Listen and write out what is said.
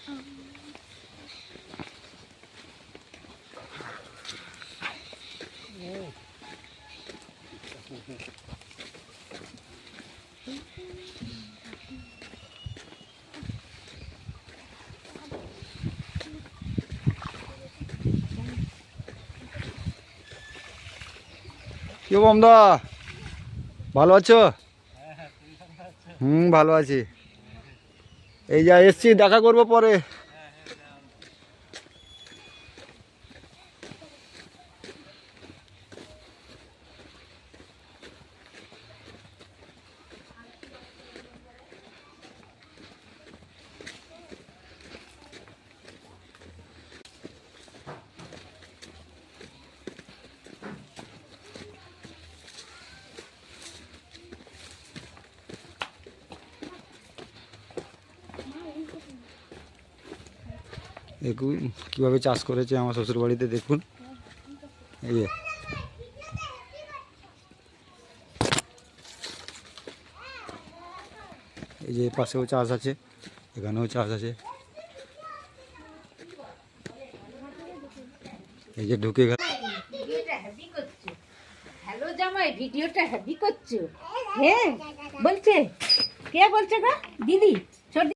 কি বমদা, ভালো আছো? ভালো আছি। এই যা এসছি, দেখা করবো পরে। দেখুন কীভাবে চাষ করেছে আমার শ্বশুর বাড়িতে। দেখুন এই যে পাশেও চাষ আছে, এখানেও চাষ আছে। এই যে ঢুকে গেল। হ্যালো জামাই, ভিডিওটা হেভি করছো। হ্যাঁ বলছে, কে বলছে গো? দিদি।